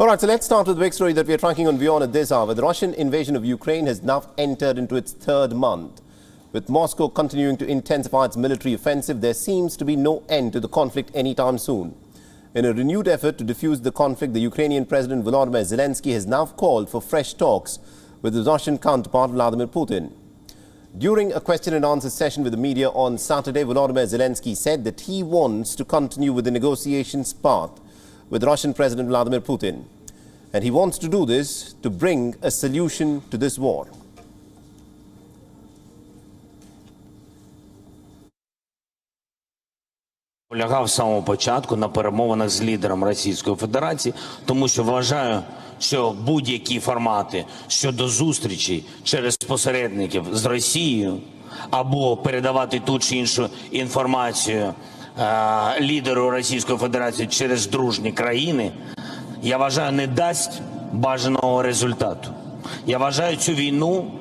All right, so let's start with the big story that we are tracking on WION at this hour. The Russian invasion of Ukraine has now entered into its third month. With Moscow continuing to intensify its military offensive, there seems to be no end to the conflict anytime soon. In a renewed effort to defuse the conflict, the Ukrainian President Volodymyr Zelensky has now called for fresh talks with his Russian counterpart Vladimir Putin. During a question and answer session with the media on Saturday, Volodymyr Zelensky said that he wants to continue with the negotiations path with Russian President Vladimir Putin. And he wants to do this to bring a solution to this war. Полягав з самого початку на перемовинах з лідером Російської Федерації, тому що вважаю, що будь-які формати щодо зустрічей через посередників з Росією або передавати ту чи іншу інформацію лідеру Російської Федерації через дружні країни, я вважаю, не дасть бажаного результату. Я вважаю, цю війну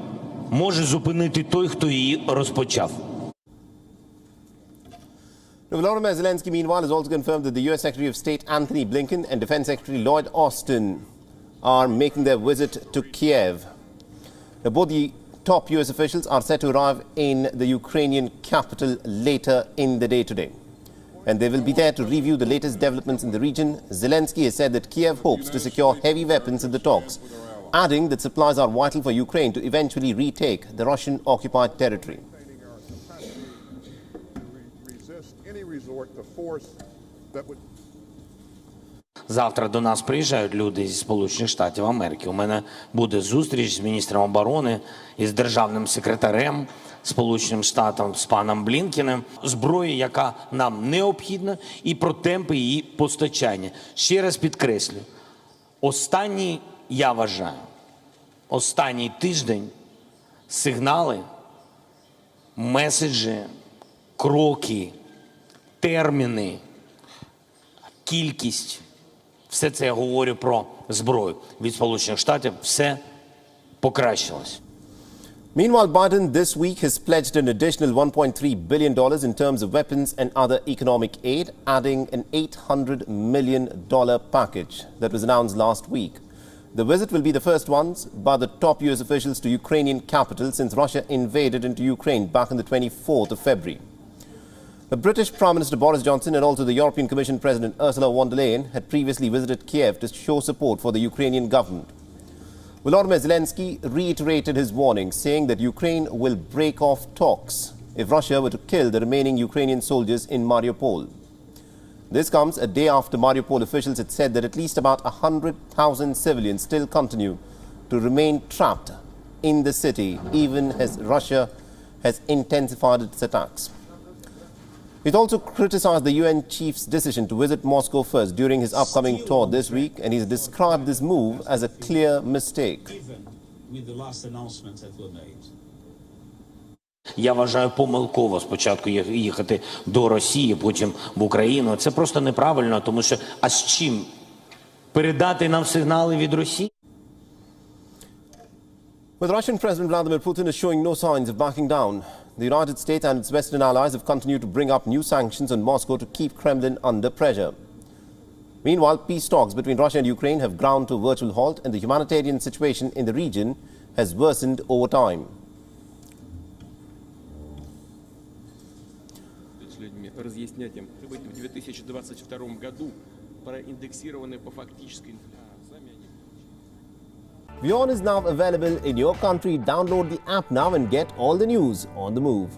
може зупинити той, хто її розпочав. Volodymyr Zelensky, meanwhile, has also confirmed that the US Secretary of State Antony Blinken and Defense Secretary Lloyd Austin are making their visit to Kyiv. Now, both the top US officials are set to arrive in the Ukrainian capital later in the day today. And they will be there to review the latest developments in the region. Zelensky has said that Kyiv hopes to secure heavy weapons in the talks, adding that supplies are vital for Ukraine to eventually retake the Russian-occupied territory. Завтра до нас приїжджають люди зі Сполучених Штатів Америки. У мене буде зустріч з міністром оборони і з державним секретарем Сполученим Штатам, з паном Блінкеном. Зброї, яка нам необхідна, і про темпи її постачання. Ще раз підкреслю, я вважаю, останній тиждень сигнали, меседжі, кроки, терміни, кількість, все це я говорю про зброю від Сполучених Штатів, все покращилось. Meanwhile, Biden this week has pledged an additional $1.3 billion in terms of weapons and other economic aid, adding an $800 million package that was announced last week. The visit will be the first ones by the top US officials to Ukrainian capital since Russia invaded into Ukraine back on the 24th of February. The British Prime Minister Boris Johnson and also the European Commission President Ursula von der Leyen had previously visited Kyiv to show support for the Ukrainian government. Volodymyr Zelensky reiterated his warning, saying that Ukraine will break off talks if Russia were to kill the remaining Ukrainian soldiers in Mariupol. This comes a day after Mariupol officials had said that at least about 100,000 civilians still continue to remain trapped in the city, even as Russia has intensified its attacks. It also criticized the UN chief's decision to visit Moscow first during his upcoming tour this week, and he's described this move as a clear mistake. Я вважаю помилково спочатку їхати до Росії, потім в Україну. Це просто неправильно, тому що а з чим? Передати нам сигнали від Росії? But Russian President Vladimir Putin is showing no signs of backing down. The United States and its Western allies have continued to bring up new sanctions on Moscow to keep Kremlin under pressure. Meanwhile, peace talks between Russia and Ukraine have ground to a virtual halt, and the humanitarian situation in the region has worsened over time. Разъяснять им в 2022 году проиндексированы по фактической инфляции. WION is now available in your country. Download the app now and get all the news on the move.